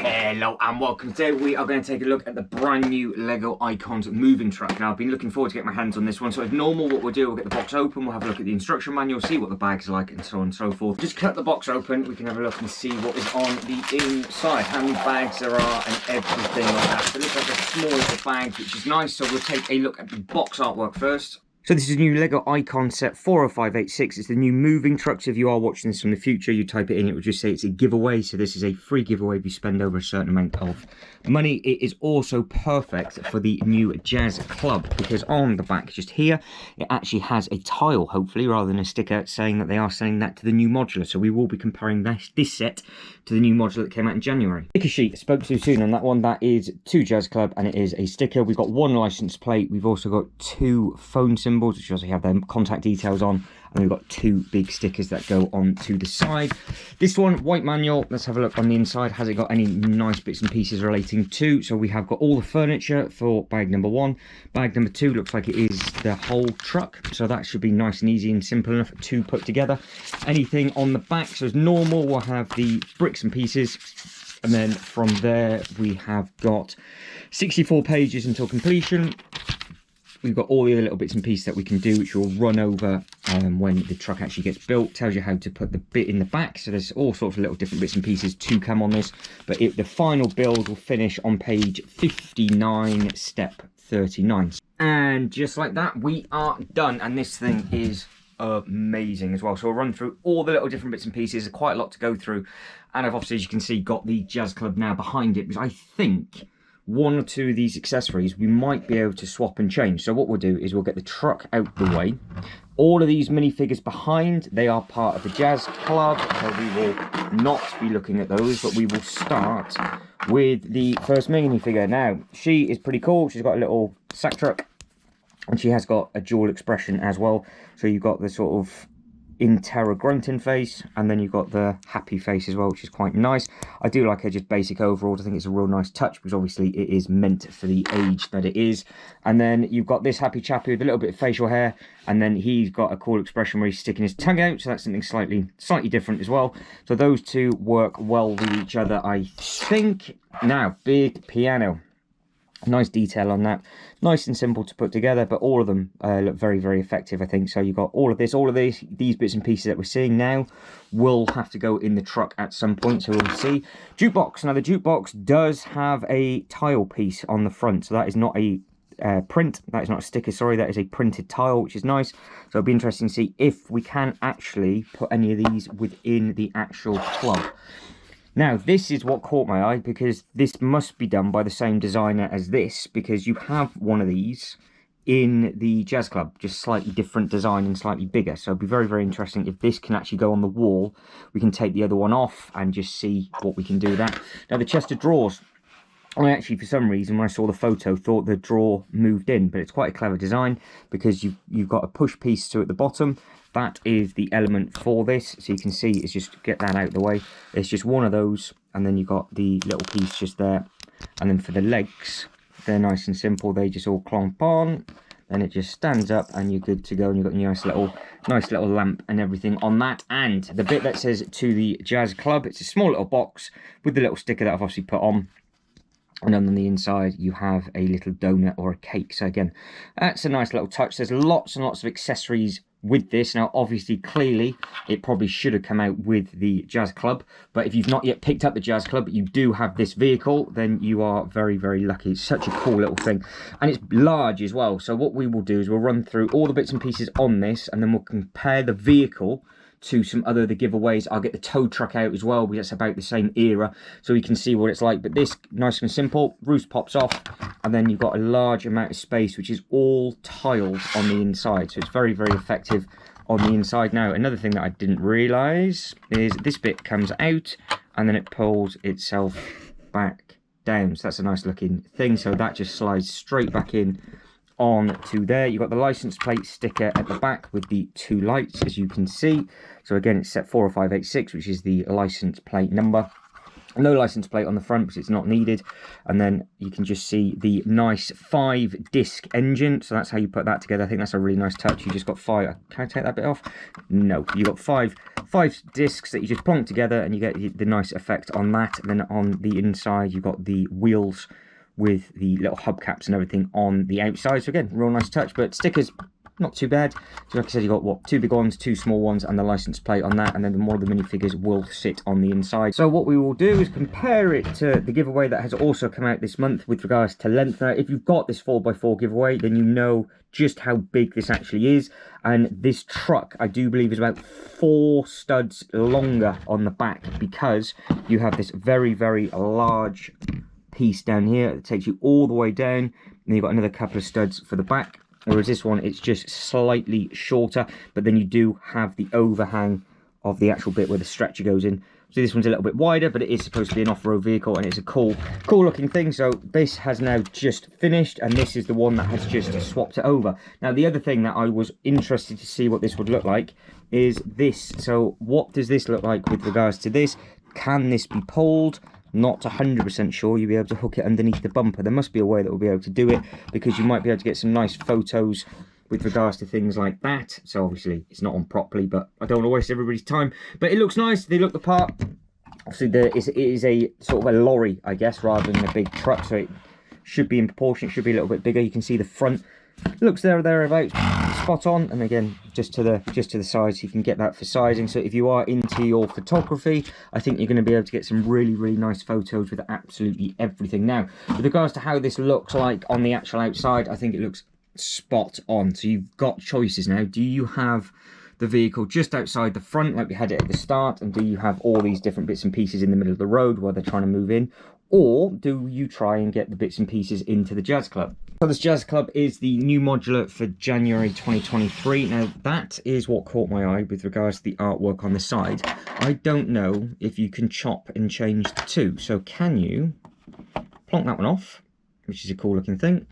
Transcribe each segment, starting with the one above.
Hello and welcome. Today we are going to take a look at the brand new Lego Icons moving truck. Now I've been looking forward to getting my hands on this one. So as normal, what we'll do, we'll get the box open, we'll have a look at the instruction manual, see what the bag's like and so on and so forth. Just cut the box open, we can have a look and see what is on the inside, how many bags there are and everything like that. So it looks like a small bag, which is nice. So we'll take a look at the box artwork first. So this is a new Lego Icon set 40586. It's the new moving truck. So if you are watching this from the future, you type it in, it will just say it's a giveaway. So this is a free giveaway if you spend over a certain amount of money. It is also perfect for the new Jazz Club because on the back just here, it actually has a tile, hopefully, rather than a sticker saying that they are selling that to the new Modular. So we will be comparing this set to the new Modular that came out in January. Sticker sheet, spoke too soon on that one. That is to Jazz Club and it is a sticker. We've got one license plate. We've also got two phone symbols, which also have their contact details on, and we've got two big stickers that go on to the side. This one, white manual. Let's have a look on the inside. Has it got any nice bits and pieces relating to? So we have got all the furniture for bag number one. Bag number two looks like it is the whole truck, so that should be nice and easy and simple enough to put together. Anything on the back, so as normal, we'll have the bricks and pieces, and then from there we have got 64 pages until completion. We've got all the other little bits and pieces that we can do, which we'll run over when the truck actually gets built. Tells you how to put the bit in the back. So there's all sorts of little different bits and pieces to come on this. But the final build will finish on page 59, step 39. And just like that, we are done. And this thing is amazing as well. So we'll run through all the little different bits and pieces. There's quite a lot to go through. And I've obviously, as you can see, got the Jazz Club now behind it, because I think one or two of these accessories we might be able to swap and change. So what we'll do is we'll get the truck out the way. All of these minifigures behind, they are part of the Jazz Club, so we will not be looking at those, but we will start with the first minifigure. Now, she is pretty cool. She's got a little sack truck, and she has got a dual expression as well. So you've got the sort of in terror grunting face, and then you've got the happy face as well, which is quite nice. I do like her just basic overall. I think it's a real nice touch, because obviously it is meant for the age that it is. And then you've got this happy chappy with a little bit of facial hair, and then he's got a cool expression where he's sticking his tongue out, so that's something slightly different as well. So those two work well with each other, I think. Now, big piano. Nice detail on that, nice and simple to put together, but all of them look very, very effective, I think. So you've got all of this, all of these bits and pieces that we're seeing now will have to go in the truck at some point, so we'll see. Jukebox. Now the jukebox does have a tile piece on the front, so that is not a print, that is not a sticker, sorry, that is a printed tile, which is nice. So it'll be interesting to see if we can actually put any of these within the actual club. Now, this is what caught my eye, because this must be done by the same designer as this, because you have one of these in the Jazz Club, just slightly different design and slightly bigger. So it'll be very, very interesting if this can actually go on the wall. We can take the other one off and just see what we can do with that. Now, the chest of drawers. I actually, for some reason, when I saw the photo, thought the drawer moved in, but it's quite a clever design, because you've got a push piece to at the bottom. That is the element for this, so you can see it's just, get that out of the way. It's just one of those, and then you've got the little piece just there. And then for the legs, they're nice and simple. They just all clomp on, then it just stands up, and you're good to go. And you've got your nice little lamp and everything on that. And the bit that says to the Jazz Club, it's a small little box with the little sticker that I've obviously put on. And then on the inside, you have a little donut or a cake. So again, that's a nice little touch. There's lots and lots of accessories with this. Now, obviously, clearly, it probably should have come out with the Jazz Club. But if you've not yet picked up the Jazz Club, but you do have this vehicle, then you are very, very lucky. It's such a cool little thing. And it's large as well. So what we will do is we'll run through all the bits and pieces on this, and then we'll compare the vehicle to some other the giveaways. I'll get the tow truck out as well, because it's about the same era, so we can see what it's like. But this, nice and simple, roof pops off, and then you've got a large amount of space, which is all tiled on the inside, so it's very, very effective on the inside. Now, another thing that I didn't realise is this bit comes out, and then it pulls itself back down, so that's a nice looking thing. So that just slides straight back in on to there. You've got the license plate sticker at the back with the two lights, as you can see. So again, it's set 40586, which is the license plate number. No license plate on the front because it's not needed. And then you can just see the nice 5-disc engine. So that's how you put that together. I think that's a really nice touch. You just got 5. Can I take that bit off? No. You got five discs that you just plonk together, and you get the nice effect on that. And then on the inside, you've got the wheels with the little hubcaps and everything on the outside. So again, real nice touch. But stickers, not too bad. So like I said, you got what, 2 big ones, 2 small ones, and the license plate on that, and then more of the minifigures will sit on the inside. So what we will do is compare it to the giveaway that has also come out this month with regards to length. Now, if you've got this 4x4 giveaway, then you know just how big this actually is. And this truck, I do believe, is about 4 studs longer on the back, because you have this very, very large piece down here that takes you all the way down, and you've got another couple of studs for the back. Whereas this one, it's just slightly shorter, but then you do have the overhang of the actual bit where the stretcher goes in. So this one's a little bit wider, but it is supposed to be an off-road vehicle, and it's a cool looking thing. So this has now just finished, and this is the one that has just swapped it over. Now, the other thing that I was interested to see what this would look like is this. So what does this look like with regards to this? Can this be pulled? Not 100% sure you'll be able to hook it underneath the bumper. There must be a way that we'll be able to do it, because you might be able to get some nice photos with regards to things like that. So obviously it's not on properly, but I don't want to waste everybody's time. But it looks nice. They look the part. Obviously it is a sort of a lorry, I guess, rather than a big truck. So it should be in proportion. It should be a little bit bigger. You can see the front looks thereabouts, spot on. And again, just to the sides, you can get that for sizing. So if you are into your photography, I think you're going to be able to get some really, really nice photos with absolutely everything. Now, with regards to how this looks like on the actual outside, I think it looks spot on. So you've got choices now. Do you have the vehicle just outside the front like we had it at the start, and do you have all these different bits and pieces in the middle of the road where they're trying to move in, or do you try and get the bits and pieces into the Jazz Club? So this Jazz Club is the new modular for January 2023. Now that is what caught my eye with regards to the artwork on the side. I don't know if you can chop and change the two. So can you plonk that one off, which is a cool looking thing,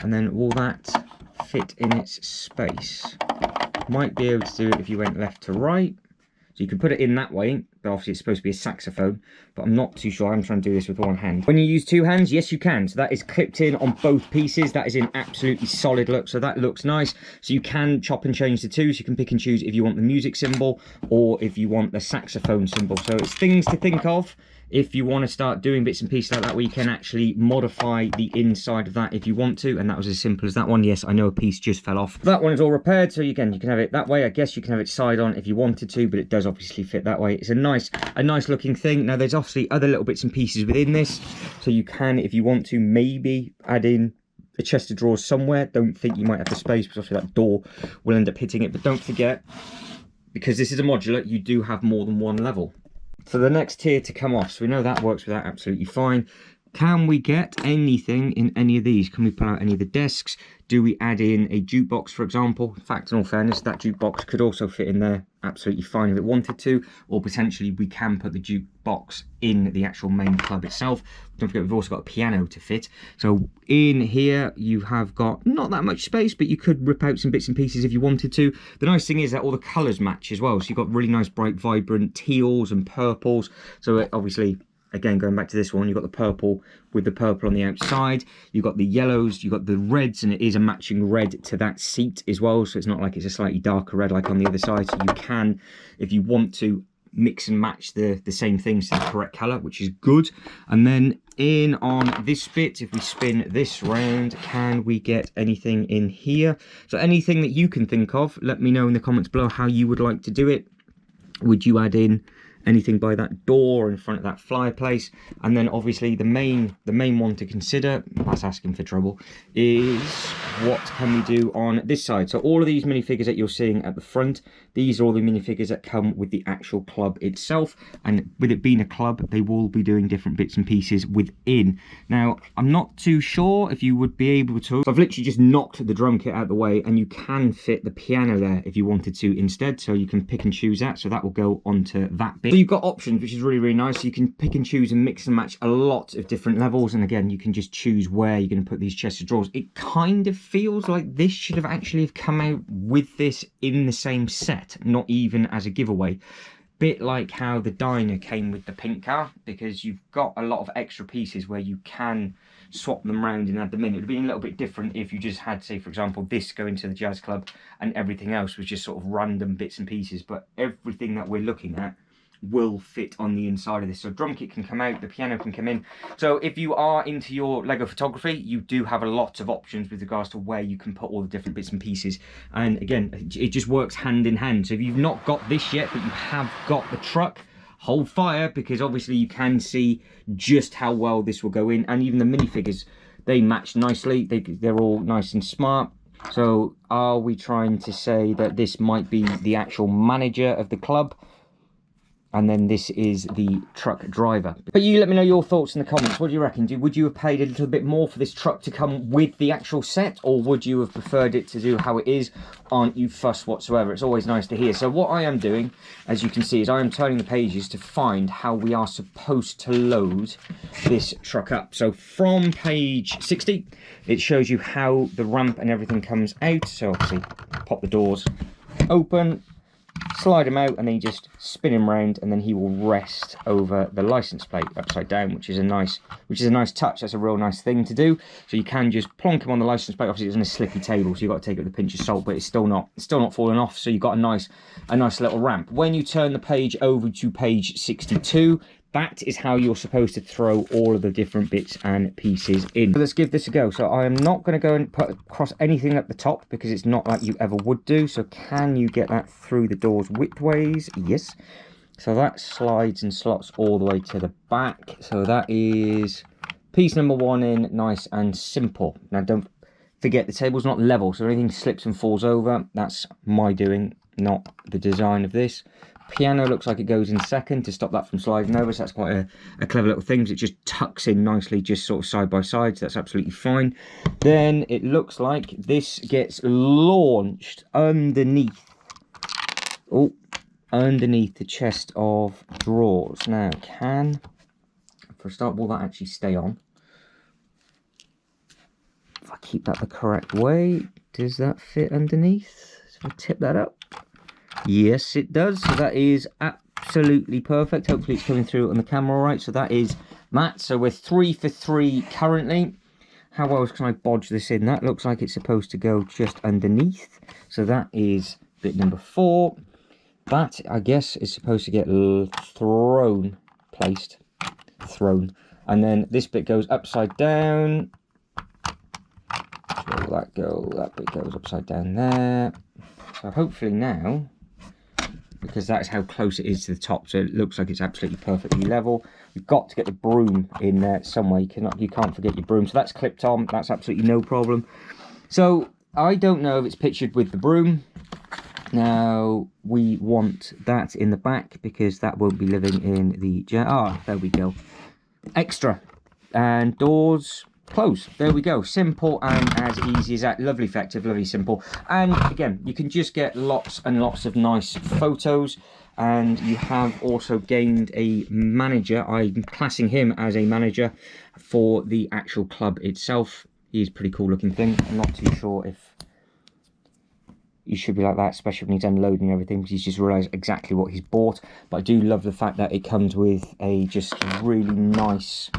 and then will that fit in its space? Might be able to do it if you went left to right. So you can put it in that way, but obviously it's supposed to be a saxophone, but I'm not too sure. I'm trying to do this with one hand. When you use 2 hands, yes you can. So that is clipped in on both pieces. That is in absolutely solid look, so that looks nice. So you can chop and change the two, so you can pick and choose if you want the music symbol or if you want the saxophone symbol. So it's things to think of if you want to start doing bits and pieces like that, where you can actually modify the inside of that if you want to. And that was as simple as that one. Yes, I know a piece just fell off. That one is all repaired, so again, you can have it that way. I guess you can have it side on if you wanted to, but it does obviously fit that way. It's a nice looking thing. Now there's obviously other little bits and pieces within this, so you can, if you want to, maybe add in a chest of drawers somewhere. Don't think you might have the space, because obviously that door will end up hitting it. But don't forget, because this is a modular, you do have more than one level. So the next tier to come off, so we know that works with that absolutely fine. Can we get anything in any of these? Can we pull out any of the desks? Do we add in a jukebox, for example? In fact, in all fairness, that jukebox could also fit in there absolutely fine if it wanted to, or potentially we can put the jukebox in the actual main club itself. Don't forget, we've also got a piano to fit. So in here, you have got not that much space, but you could rip out some bits and pieces if you wanted to. The nice thing is that all the colours match as well. So you've got really nice, bright, vibrant teals and purples. So obviously, again, going back to this one, you've got the purple with the purple on the outside. You've got the yellows, you've got the reds, and it is a matching red to that seat as well. So it's not like it's a slightly darker red like on the other side. So you can, if you want to, mix and match the same things to the correct colour, which is good. And then in on this bit, if we spin this round, can we get anything in here? So anything that you can think of, let me know in the comments below how you would like to do it. Would you add in anything by that door in front of that fireplace? And then obviously the main one to consider, that's asking for trouble, is what can we do on this side? So all of these minifigures that you're seeing at the front, these are all the minifigures that come with the actual club itself, and with it being a club, they will be doing different bits and pieces within. Now I'm not too sure if you would be able to, so I've literally just knocked the drum kit out of the way, and you can fit the piano there if you wanted to instead, so you can pick and choose that, so that will go onto that bit. So you've got options, which is really, really nice. So you can pick and choose and mix and match a lot of different levels, and again, you can just choose where you're going to put these chests of drawers. It kind of feels like this should have actually come out with this in the same set, not even as a giveaway. bit like how the Dyna came with the pink car, because you've got a lot of extra pieces where you can swap them around and add them in. It would be a little bit different if you just had, say, for example, this going to the Jazz Club and everything else was just sort of random bits and pieces. But everything that we're looking at will fit on the inside of this. So drum kit can come out, the piano can come in. So if you are into your Lego photography, you do have a lot of options with regards to where you can put all the different bits and pieces. And again, it just works hand in hand. So if you've not got this yet, but you have got the truck, hold fire, because obviously you can see just how well this will go in. And even the minifigures, they match nicely. They're all nice and smart. So are we trying to say that this might be the actual manager of the club? And then this is the truck driver. But you let me know your thoughts in the comments. What do you reckon? Would you have paid a little bit more for this truck to come with the actual set? Or would you have preferred it to do how it is? Aren't you fussed whatsoever? It's always nice to hear. So what I am doing, as you can see, is I am turning the pages to find how we are supposed to load this truck up. So from page 60, it shows you how the ramp and everything comes out. So obviously, pop the doors open, slide him out, and then you just spin him round, and then he will rest over the license plate upside down, which is a nice touch. That's a real nice thing to do. So you can just plonk him on the license plate. Obviously it's on a slippy table, so you've got to take it with a pinch of salt, but it's still not falling off. So you've got a nice little ramp. When you turn the page over to page 62, that is how you're supposed to throw all of the different bits and pieces in. So let's give this a go. So I am not going to go and put across anything at the top, because it's not like you ever would do. So can you get that through the doors widthways? Yes. So that slides and slots all the way to the back. So that is piece number 1 in, nice and simple. Now don't forget, the table's not level, so anything slips and falls over, that's my doing, not the design of this. Piano looks like it goes in second to stop that from sliding over, so that's quite a clever little thing. It just tucks in nicely, just sort of side by side, so that's absolutely fine. Then it looks like this gets launched underneath the chest of drawers. Now, for a start, will that actually stay on? If I keep that the correct way, does that fit underneath? So if I tip that up, yes it does. So that is absolutely perfect. Hopefully it's coming through on the camera all right. So that is that. So we're 3 for 3 currently. How else can I bodge this in? That looks like it's supposed to go just underneath. So that is bit number 4. That, I guess, is supposed to get thrown. And then this bit goes upside down. So that bit goes upside down there. So hopefully now, because that's how close it is to the top, so it looks like it's absolutely perfectly level. You've got to get the broom in there some way. You can't forget your broom. So that's clipped on. That's absolutely no problem. So I don't know if it's pictured with the broom. Now we want that in the back, because that won't be living in the there we go. Extra and doors close. There we go. Simple and as easy as that. Lovely effective, lovely simple. And again, you can just get lots and lots of nice photos. And you have also gained a manager. I'm classing him as a manager for the actual club itself. He's a pretty cool looking thing. I'm not too sure if he should be like that, especially when he's unloading everything, because he's just realised exactly what he's bought. But I do love the fact that it comes with a just really nice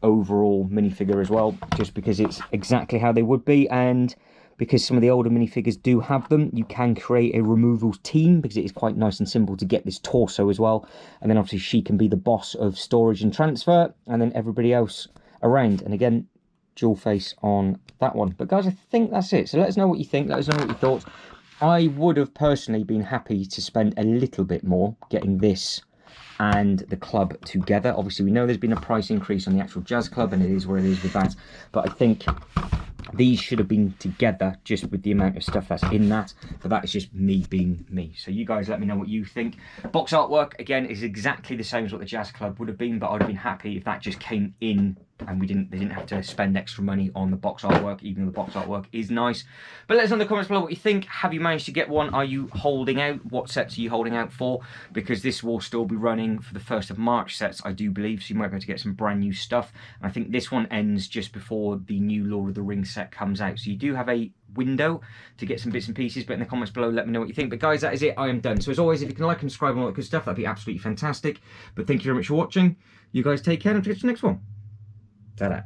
overall minifigure as well, just because it's exactly how they would be. And because some of the older minifigures do have them, you can create a removals team, because it is quite nice and simple to get this torso as well. And then obviously she can be the boss of storage and transfer, and then everybody else around. And again, dual face on that one. But guys, I think that's it. So let us know what you think. Let us know what your thoughts. I would have personally been happy to spend a little bit more getting this and the club together. Obviously, we know there's been a price increase on the actual Jazz Club, and it is where it is with that. But I think these should have been together, just with the amount of stuff that's in that. But that is just me being me. So you guys let me know what you think. Box artwork, again, is exactly the same as what the Jazz Club would have been, but I'd have been happy if that just came in and they didn't have to spend extra money on the box artwork, even though the box artwork is nice. But let us know in the comments below what you think. Have you managed to get one? Are you holding out? What sets are you holding out for? Because this will still be running for the 1st of March sets, I do believe, so you might be able to get some brand new stuff. And I think this one ends just before the new Lord of the Rings set comes out. So you do have a window to get some bits and pieces, but in the comments below, let me know what you think. But guys, that is it. I am done. So as always, if you can like and subscribe and all that good stuff, that'd be absolutely fantastic. But thank you very much for watching. You guys take care, and I'll catch you in the next one. Ta-da.